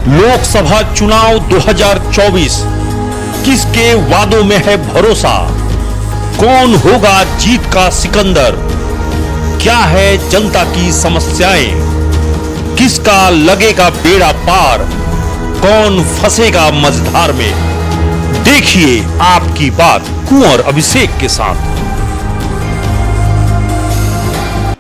लोकसभा चुनाव 2024 किसके वादों में है भरोसा? कौन होगा जीत का सिकंदर? क्या है जनता की समस्याएं? किसका लगेगा बेड़ा पार? कौन फंसेगा मझधार में? देखिए आपकी बात कुंवर अभिषेक के साथ।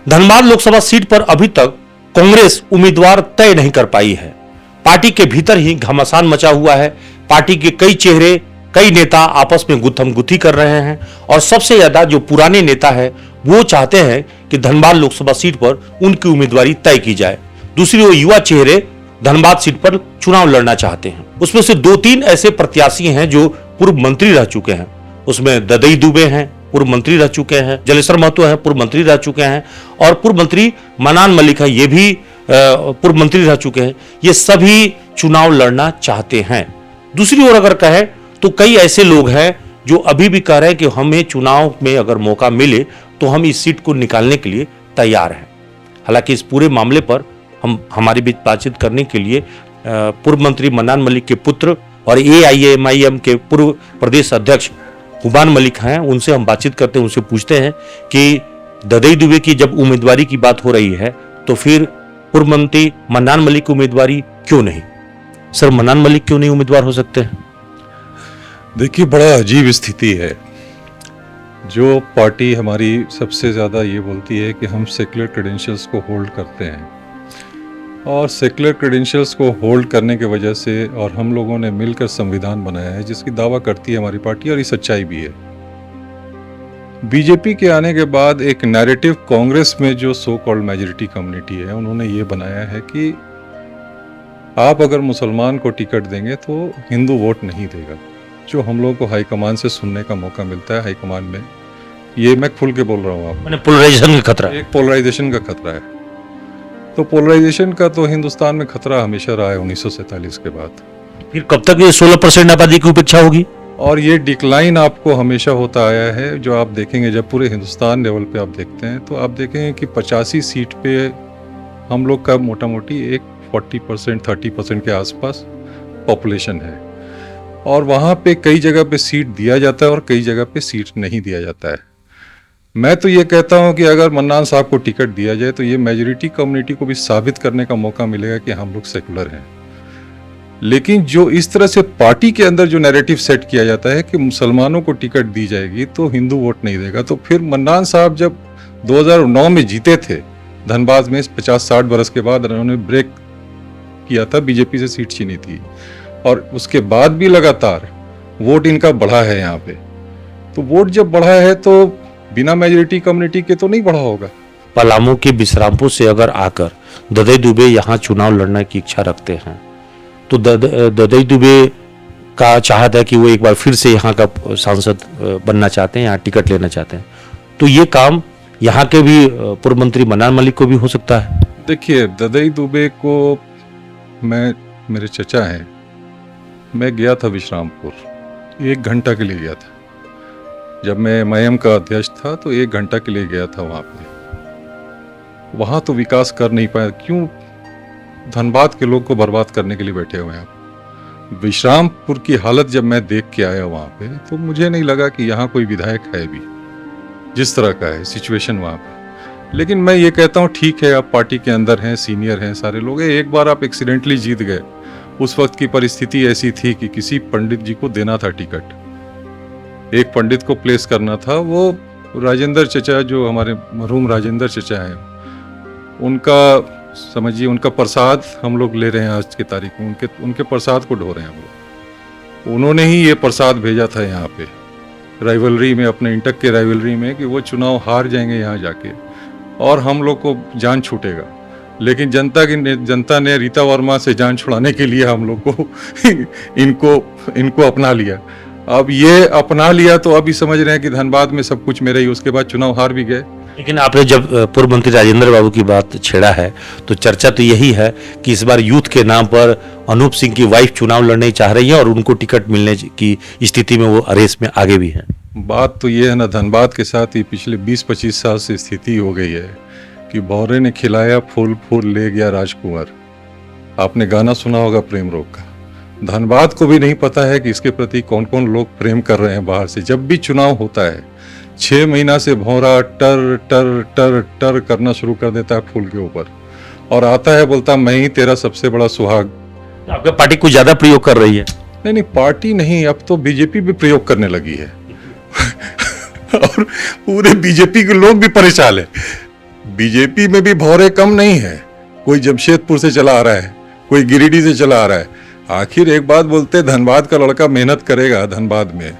धनबाद लोकसभा सीट पर अभी तक कांग्रेस उम्मीदवार तय नहीं कर पाई है। पार्टी के भीतर ही घमासान मचा हुआ है। पार्टी के कई चेहरे, कई नेता आपस में गुत्थम गुत्थी कर रहे हैं और सबसे ज्यादा जो पुराने नेता है वो चाहते हैं कि धनबाद लोकसभा सीट पर उनकी उम्मीदवारी तय की जाए। दूसरी ओर युवा चेहरे धनबाद सीट पर चुनाव लड़ना चाहते हैं। उसमें से 2-3 ऐसे प्रत्याशी हैं जो पूर्व मंत्री रह चुके हैं। उसमें ददई दुबे हैं, पूर्व मंत्री रह चुके हैं। जलेश्वर महतो हैं, पूर्व मंत्री रह चुके हैं। और पूर्व मंत्री मनान मलिक है, ये भी पूर्व मंत्री रह चुके हैं। ये सभी चुनाव लड़ना चाहते हैं। दूसरी ओर अगर कहें तो कई ऐसे लोग हैं जो अभी भी कह रहे हैं कि हमें चुनाव में अगर मौका मिले तो हम इस सीट को निकालने के लिए तैयार हैं। हालांकि इस पूरे मामले पर हमारे बीच बातचीत करने के लिए पूर्व मंत्री मनान मलिक के पुत्र और AIMIM के पूर्व प्रदेश अध्यक्ष हुबान मलिक हैं। उनसे हम बातचीत करते हैं, उनसे पूछते हैं कि ददई दुबे की जब उम्मीदवारी की बात हो रही है तो फिर पूर्व मंत्री मनान मलिक की उम्मीदवारी क्यों नहीं? सर, मनान मलिक क्यों नहीं उम्मीदवार हो सकते हैं? देखिए, बड़ा अजीब स्थिति है। जो पार्टी हमारी सबसे ज़्यादा ये बोलती है कि हम सेक्युलर क्रेडेंशियल्स को होल्ड करते हैं और सेक्युलर क्रेडेंशियल्स को होल्ड करने की वजह से और हम लोगों ने मिलकर संविधान बनाया है जिसकी दावा करती है हमारी पार्टी, और ये सच्चाई भी है। बीजेपी के आने के बाद एक नैरेटिव कांग्रेस में जो सो कॉल्ड मेजॉरिटी कम्युनिटी है उन्होंने ये बनाया है कि आप अगर मुसलमान को टिकट देंगे तो हिंदू वोट नहीं देगा। जो हम लोगों को हाईकमान से सुनने का मौका मिलता है, हाईकमान में ये मैं खुल के बोल रहा हूँ, आप पोलराइजेशन का खतरा, एक पोलराइजेशन का खतरा है। तो पोलराइजेशन का तो हिंदुस्तान में खतरा हमेशा रहा है 1947 के बाद। फिर कब तक ये 16% आबादी की उपेक्षा होगी? और ये डिक्लाइन आपको हमेशा होता आया है। जो आप देखेंगे, जब पूरे हिंदुस्तान लेवल पे आप देखते हैं तो आप देखेंगे कि 85 सीट पे हम लोग का मोटा मोटी एक 40% 30% के आसपास पॉपुलेशन है, और वहाँ पे कई जगह पे सीट दिया जाता है और कई जगह पे सीट नहीं दिया जाता है। मैं तो ये कहता हूँ कि अगर मन्नान साहब को टिकट दिया जाए तो ये मेजॉरिटी कम्युनिटी को भी साबित करने का मौका मिलेगा कि हम लोग सेकुलर हैं। लेकिन जो इस तरह से पार्टी के अंदर जो नैरेटिव सेट किया जाता है कि मुसलमानों को टिकट दी जाएगी तो हिंदू वोट नहीं देगा, तो फिर मन्नान साहब जब 2009 में जीते थे धनबाद में, 50-60 बरस के बाद उन्होंने ब्रेक किया था, बीजेपी से सीट छीनी थी, और उसके बाद भी लगातार वोट इनका बढ़ा है यहाँ पे। तो वोट जब बढ़ा है तो बिना मेजॉरिटी कम्युनिटी के तो नहीं बढ़ा होगा। पलामू के बिश्रामपुर से अगर आकर ददई दुबे यहाँ चुनाव लड़ने की इच्छा रखते हैं तो ददई दुबे का चाहत है कि वो एक बार फिर से यहाँ का सांसद बनना चाहते हैं, यहाँ टिकट लेना चाहते हैं, तो ये काम यहाँ के भी पूर्व मंत्री मनान मलिक को भी हो सकता है। देखिए, ददई दुबे को मेरे चचा हैं, मैं गया था विश्रामपुर, 1 घंटा के लिए गया था। जब मैं MIM का अध्यक्ष था तो 1 घंटा के लिए गया था वहाँ पे। वहाँ तो विकास कर नहीं पाया। क्यों? धनबाद के लोग को बर्बाद करने के लिए बैठे हुए हैं। विश्रामपुर की हालत जब मैं देख के आया वहाँ पे तो मुझे नहीं लगा कि यहाँ कोई विधायक है भी, जिस तरह का है सिचुएशन वहाँ पे। लेकिन मैं ये कहता हूँ, ठीक है, आप पार्टी के अंदर हैं, सीनियर हैं, सारे लोग हैं। एक बार आप एक्सीडेंटली जीत गए। उस वक्त की परिस्थिति ऐसी थी कि किसी पंडित जी को देना था टिकट, एक पंडित को प्लेस करना था। वो राजेंद्र चचा, जो हमारे मरहूम राजेंद्र चचा हैं, उनका समझिए उनका प्रसाद हम लोग ले रहे हैं आज की तारीख में। उनके प्रसाद को ढो रहे हैं हम लोग। उन्होंने ही ये प्रसाद भेजा था यहाँ पे राइवलरी में, अपने इंटक के राइवलरी में, कि वो चुनाव हार जाएंगे यहाँ जाके और हम लोग को जान छूटेगा। लेकिन जनता ने रीता वर्मा से जान छुड़ाने के लिए हम लोग को इनको अपना लिया। अब ये अपना लिया तो अभी समझ रहे हैं कि धनबाद में सब कुछ मेरा ही। उसके बाद चुनाव हार भी गए। लेकिन आपने जब पूर्व मंत्री राजेंद्र बाबू की बात छेड़ा है तो चर्चा तो यही है कि इस बार यूथ के नाम पर अनूप सिंह की वाइफ चुनाव लड़ने चाह रही है और उनको टिकट मिलने की स्थिति में वो रेस में आगे भी है। बात तो ये है ना, धनबाद के साथ ही पिछले 20-25 साल से स्थिति हो गई है कि भौरे ने खिलाया फूल फूल ले गया राजकुंवर। आपने गाना सुना होगा प्रेम रोग का। धनबाद को भी नहीं पता है कि इसके प्रति कौन कौन लोग प्रेम कर रहे हैं बाहर से। जब भी चुनाव होता है 6 महीना से भौरा टर टर टर टर करना शुरू कर देता है फूल के ऊपर, और आता है बोलता मैं ही तेरा सबसे बड़ा सुहाग। आपका पार्टी कुछ ज्यादा प्रयोग कर रही है? नहीं, पार्टी नहीं, अब तो बीजेपी भी प्रयोग करने लगी है और पूरे बीजेपी के लोग भी परेशान है। बीजेपी में भी भौरे कम नहीं है, कोई जमशेदपुर से चला आ रहा है, कोई गिरिडीह से चला आ रहा है। आखिर एक बात बोलते, धनबाद का लड़का मेहनत करेगा धनबाद में,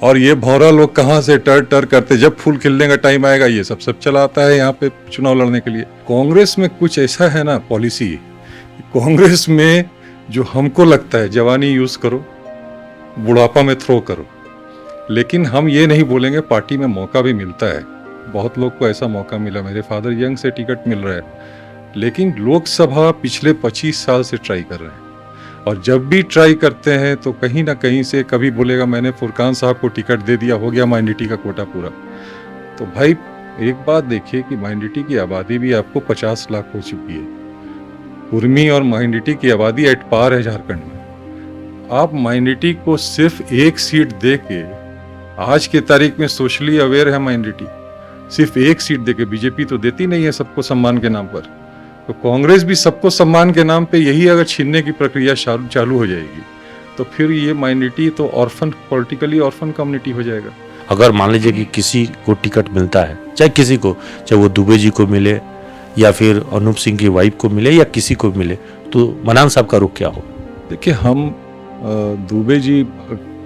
और ये भौरा लोग कहाँ से टर टर करते, जब फूल खिलने का टाइम आएगा ये सब चला आता है यहाँ पे चुनाव लड़ने के लिए। कांग्रेस में कुछ ऐसा है ना पॉलिसी, कांग्रेस में जो हमको लगता है जवानी यूज करो, बुढ़ापा में थ्रो करो, लेकिन हम ये नहीं बोलेंगे पार्टी में मौका भी मिलता है। बहुत लोग को ऐसा मौका मिला, मेरे फादर यंग से टिकट मिल रहा है, लेकिन लोकसभा पिछले 25 साल से ट्राई कर रहे हैं, और जब भी ट्राई करते हैं तो कहीं ना कहीं से कभी बोलेगा मैंने फुरकान साहब को टिकट दे दिया, हो गया माइनॉरिटी का कोटा पूरा। तो भाई एक बात देखिए कि माइनॉरिटी की आबादी भी आपको 50 लाख हो चुकी है, कुर्मी और माइनॉरिटी की आबादी एट पार है झारखंड में। आप माइनॉरिटी को सिर्फ एक सीट दे के, आज के तारीख में सोशली अवेयर है माइनॉरिटी, सिर्फ एक सीट देके, बीजेपी तो देती नहीं है सबको सम्मान के नाम पर, तो कांग्रेस भी सबको सम्मान के नाम पे यही अगर छीनने की प्रक्रिया चालू हो जाएगी तो फिर ये माइनॉरिटी तो ऑर्फन, पॉलिटिकली ऑर्फन कम्युनिटी हो जाएगा। अगर मान लीजिए कि किसी को टिकट मिलता है, चाहे किसी को, चाहे वो दुबे जी को मिले या फिर अनूप सिंह की वाइफ को मिले या किसी को मिले, तो मनान साहब का रुख क्या हो? देखिए, हम दुबे जी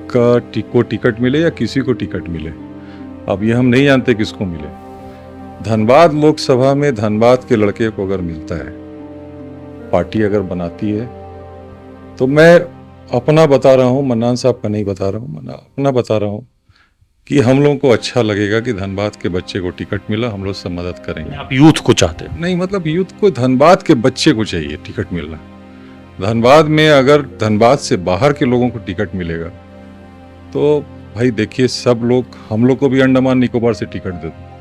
का टिकट मिले या किसी को टिकट मिले, अब ये हम नहीं जानते किसको मिले। धनबाद लोकसभा में धनबाद के लड़के को अगर मिलता है, पार्टी अगर बनाती है, तो मैं अपना बता रहा हूँ, मन्नान साहब का नहीं बता रहा हूँ, मैं अपना बता रहा हूँ कि हम लोगों को अच्छा लगेगा कि धनबाद के बच्चे को टिकट मिला, हम लोग सब मदद करेंगे। आप यूथ को चाहते हैं? नहीं, मतलब यूथ को, धनबाद के बच्चे को चाहिए टिकट मिलना। धनबाद में अगर धनबाद से बाहर के लोगों को टिकट मिलेगा तो भाई देखिए, सब लोग, हम लोग को भी अंडमान निकोबार से टिकट दे दो।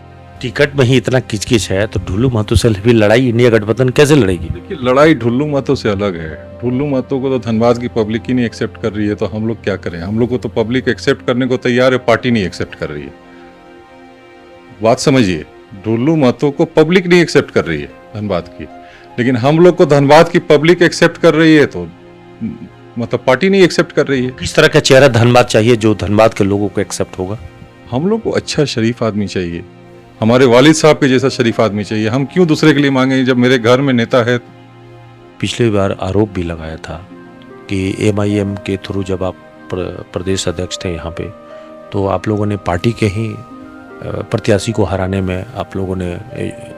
टिकट में ही इतना किचकिच है तो ढुल्लू महतो से भी लड़ाई इंडिया गठबंधन कैसे लड़ेगी? देखिए, लड़ाई ढुल्लू महतो से अलग है। ढुल्लू महतो को तो धनबाद की पब्लिक ही नहीं एक्सेप्ट कर रही है, तो हम लोग क्या करें? हम लोग को तो पब्लिक एक्सेप्ट करने को तैयार है, पार्टी नहीं एक्सेप्ट कर रही है। बात समझिए, ढुल्लू महतो को पब्लिक नहीं एक्सेप्ट कर रही है धनबाद की, लेकिन हम लोग को धनबाद की पब्लिक एक्सेप्ट कर रही है, तो मतलब पार्टी नहीं एक्सेप्ट कर रही है। किस तरह का चेहरा धनबाद चाहिए जो धनबाद के लोगों को एक्सेप्ट होगा? हम लोग को अच्छा शरीफ आदमी चाहिए, हमारे वालिद साहब के जैसा शरीफ आदमी चाहिए। हम क्यों दूसरे के लिए मांगे जब मेरे घर में नेता है? पिछली बार आरोप भी लगाया था कि MIM के थ्रू जब आप प्रदेश अध्यक्ष थे यहाँ पे, तो आप लोगों ने पार्टी के ही प्रत्याशी को हराने में आप लोगों ने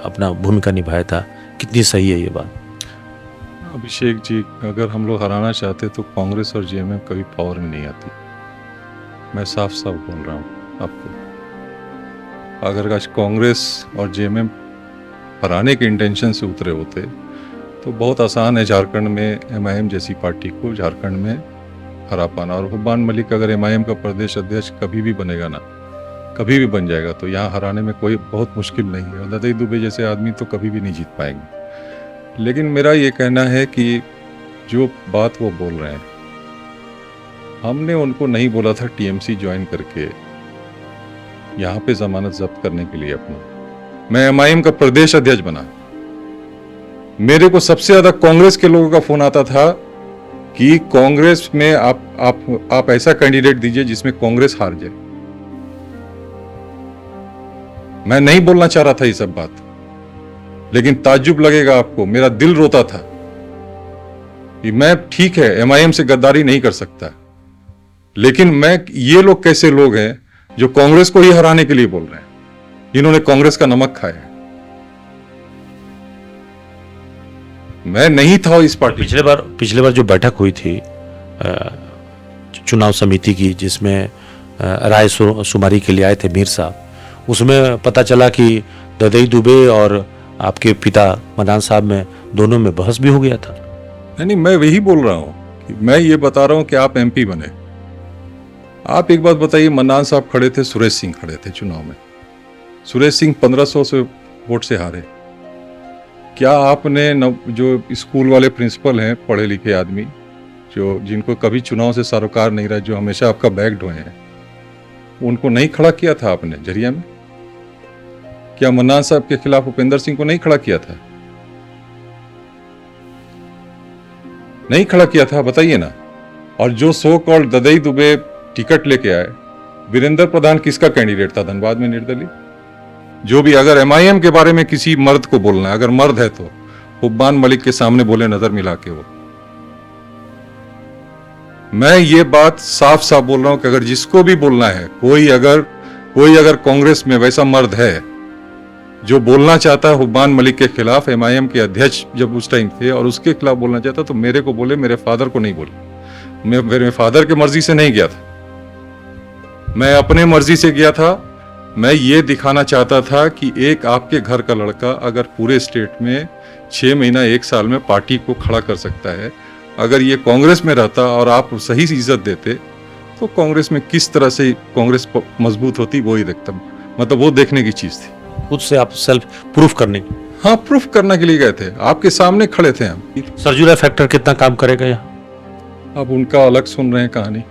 अपना भूमिका निभाया था। कितनी सही है ये बात? अभिषेक जी, अगर हम लोग हराना चाहते तो कांग्रेस और JMM कभी पावर में नहीं आती। मैं साफ साफ बोल रहा हूँ आपको। अगर आज कांग्रेस और JMM हराने के इंटेंशन से उतरे होते तो बहुत आसान है झारखंड में MIM जैसी पार्टी को झारखंड में हरा पाना। और हुब्बान मलिक अगर MIM का प्रदेश अध्यक्ष कभी भी बनेगा ना, कभी भी बन जाएगा, तो यहाँ हराने में कोई बहुत मुश्किल नहीं है। ददई दुबे जैसे आदमी तो कभी भी नहीं जीत पाएंगे। लेकिन मेरा ये कहना है कि जो बात वो बोल रहे हैं, हमने उनको नहीं बोला था TMC ज्वाइन करके यहाँ पे जमानत जब्त करने के लिए अपना। मैं MIM का प्रदेश अध्यक्ष बना, मेरे को सबसे ज्यादा कांग्रेस के लोगों का फोन आता था कि कांग्रेस में आप ऐसा कैंडिडेट दीजिए जिसमें कांग्रेस हार जाए। मैं नहीं बोलना चाह रहा था ये सब बात, लेकिन ताज्जुब लगेगा आपको, मेरा दिल रोता था कि मैं, ठीक है, MIM से गद्दारी नहीं कर सकता, लेकिन मैं, ये लोग कैसे लोग हैं जो कांग्रेस को ही हराने के लिए बोल रहे हैं? इन्होंने कांग्रेस का नमक खाया है। मैं नहीं था इस पार्टी। पिछले बार जो बैठक हुई थी चुनाव समिति की, जिसमें राय शुमारी के लिए आए थे मीर साहब, उसमें पता चला कि ददई दुबे और आपके पिता मनान साहब में दोनों में बहस भी हो गया था। नहीं, मैं वही बोल रहा हूं कि मैं ये बता रहा हूं कि आप MP बने। आप एक बात बताइए, मन्नान साहब खड़े थे, सुरेश सिंह खड़े थे चुनाव में। सुरेश सिंह 1500 से वोट से हारे, क्या आपने जो स्कूल वाले प्रिंसिपल हैं, पढ़े लिखे आदमी, जो जिनको कभी चुनाव से सरोकार नहीं रहा, जो हमेशा आपका बैग ढोए हैं, उनको नहीं खड़ा किया था आपने झरिया में? क्या मन्नान साहब के खिलाफ उपेंद्र सिंह को नहीं खड़ा किया था? नहीं खड़ा किया था, बताइए ना। और जो सो कॉल्ड ददई दुबे टिकट लेके आए, वीरेंद्र प्रधान किसका कैंडिडेट था धनबाद में निर्दलीय? जो भी, अगर एमआईएम के बारे में किसी मर्द को बोलना है, अगर मर्द है तो हुब्बान मलिक के सामने बोले नजर मिला के वो। मैं ये बात साफ साफ बोल रहा हूं कि अगर जिसको भी बोलना है, कोई अगर कांग्रेस में वैसा मर्द है जो बोलना चाहता है हुब्बान मलिक के खिलाफ, एमआईएम के अध्यक्ष जब उस टाइम थे, और उसके खिलाफ बोलना चाहता, तो मेरे को बोले, मेरे फादर को नहीं बोले। मैं मेरे फादर की मर्जी से नहीं गया था, मैं अपने मर्जी से गया था। मैं ये दिखाना चाहता था कि एक आपके घर का लड़का अगर पूरे स्टेट में 6 महीना 1 साल में पार्टी को खड़ा कर सकता है, अगर ये कांग्रेस में रहता और आप सही इज्जत देते, तो कांग्रेस में किस तरह से कांग्रेस मजबूत होती, वो ही देखता। मतलब वो देखने की चीज थी। खुद से आप सेल्फ प्रूफ करने, हाँ, प्रूफ करने के लिए गए थे, आपके सामने खड़े थे हम। सरजुला फैक्टर कितना काम करेगा यहाँ? अब उनका अलग सुन रहे हैं कहानी।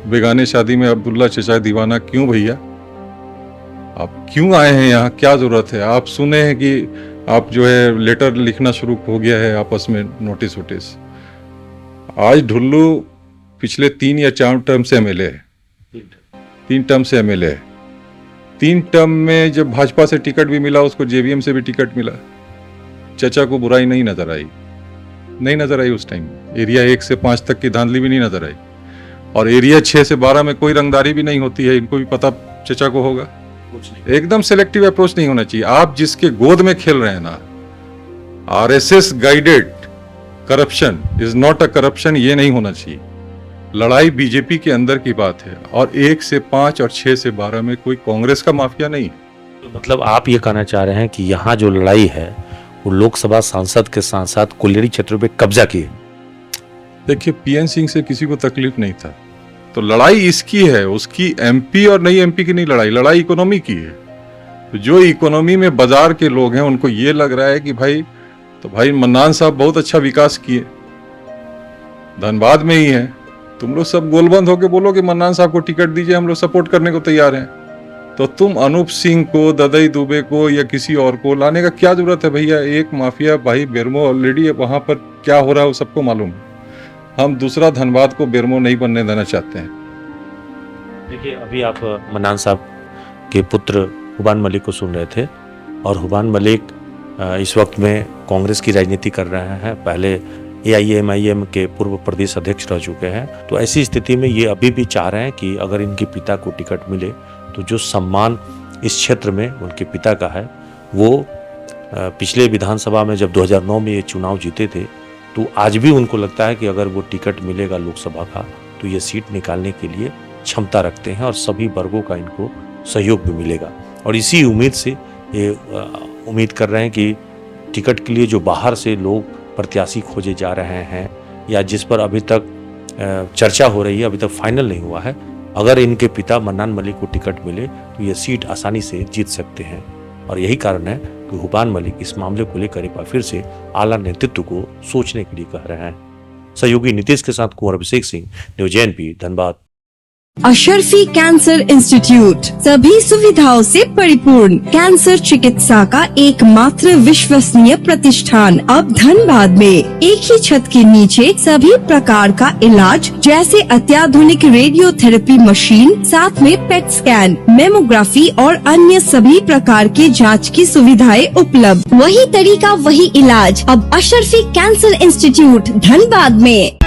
बेगाने शादी में अब्दुल्ला चचा दीवाना क्यों भैया? आप क्यों आए हैं यहाँ? क्या जरूरत है? आप सुने हैं कि आप जो है लेटर लिखना शुरू हो गया है आपस में, नोटिस वोटिस। आज ढुल्लू पिछले 3 या 4 टर्म से एमएलए है, 3 टर्म से एमएलए है। 3 टर्म में जब भाजपा से टिकट भी मिला, उसको जेवीएम से भी टिकट मिला। चचा को बुराई नहीं नजर आई उस टाइम। एरिया 1 से 5 तक की धांधली भी नहीं नजर आई, और एरिया 6 से 12 में कोई रंगदारी भी नहीं होती है, इनको भी पता चचा को होगा। एकदम सिलेक्टिव अप्रोच नहीं होना चाहिए। आप जिसके गोद में खेल रहे हैं ना, RSS guided corruption is not a corruption, ये नहीं होना चाहिए। लड़ाई बीजेपी के अंदर की बात है, और 1 से 5 और 6 से 12 में कोई कांग्रेस का माफिया नहीं है। मतलब आप ये कहना चाह रहे हैं कि यहाँ जो लड़ाई है वो लोकसभा सांसद के साथ साथ कुल्हेड़ी क्षेत्र पे कब्जा की है? देखिए, पीएन सिंह से किसी को तकलीफ नहीं था, तो लड़ाई इसकी है, उसकी एमपी और नई एमपी की नहीं लड़ाई इकोनॉमी की है। तो जो इकोनॉमी में बाजार के लोग हैं, उनको ये लग रहा है कि भाई मन्नान साहब बहुत अच्छा विकास किए, धनबाद में ही है, तुम लोग सब गोलबंद होके बोलो कि मन्नान साहब को टिकट दीजिए, हम लोग सपोर्ट करने को तैयार हैं। तो तुम अनूप सिंह को, ददई दुबे को या किसी और को लाने का क्या जरूरत है भैया? एक माफिया भाई बेरमो ऑलरेडी वहां पर क्या हो रहा है वो सबको मालूम है। हम दूसरा धनबाद को बेरमो नहीं बनने देना चाहते हैं। देखिए, अभी आप मन्नान साहब के पुत्र हुब्बान मलिक को सुन रहे थे, और हुब्बान मलिक इस वक्त में कांग्रेस की राजनीति कर रहे हैं। पहले एआईएमआईएम के पूर्व प्रदेश अध्यक्ष रह चुके हैं। तो ऐसी स्थिति में ये अभी भी चाह रहे हैं कि अगर इनके पिता को टिकट मिले तो जो सम्मान इस क्षेत्र में उनके पिता का है, वो पिछले विधानसभा में जब 2009 में ये चुनाव जीते थे, तो आज भी उनको लगता है कि अगर वो टिकट मिलेगा लोकसभा का, तो ये सीट निकालने के लिए क्षमता रखते हैं, और सभी वर्गों का इनको सहयोग भी मिलेगा। और इसी उम्मीद से ये उम्मीद कर रहे हैं कि टिकट के लिए जो बाहर से लोग प्रत्याशी खोजे जा रहे हैं, या जिस पर अभी तक चर्चा हो रही है, अभी तक फाइनल नहीं हुआ है, अगर इनके पिता मन्नान मलिक को टिकट मिले तो ये सीट आसानी से जीत सकते हैं। और यही कारण है कि हुब्बान मलिक इस मामले को लेकर एक बार फिर से आला नेतृत्व को सोचने के लिए कह रहे हैं। सहयोगी नीतीश के साथ Kunwar Abhishek Singh, news NP, Dhanbad. Ashrafi cancer institute सभी सुविधाओं से परिपूर्ण कैंसर चिकित्सा का एकमात्र विश्वसनीय प्रतिष्ठान अब धनबाद में। एक ही छत के नीचे सभी प्रकार का इलाज, जैसे अत्याधुनिक रेडियोथेरेपी मशीन, साथ में पेट स्कैन, मेमोग्राफी और अन्य सभी प्रकार के जांच की सुविधाएं उपलब्ध। वही तरीका वही इलाज अब अशरफी कैंसर इंस्टीट्यूट धनबाद में।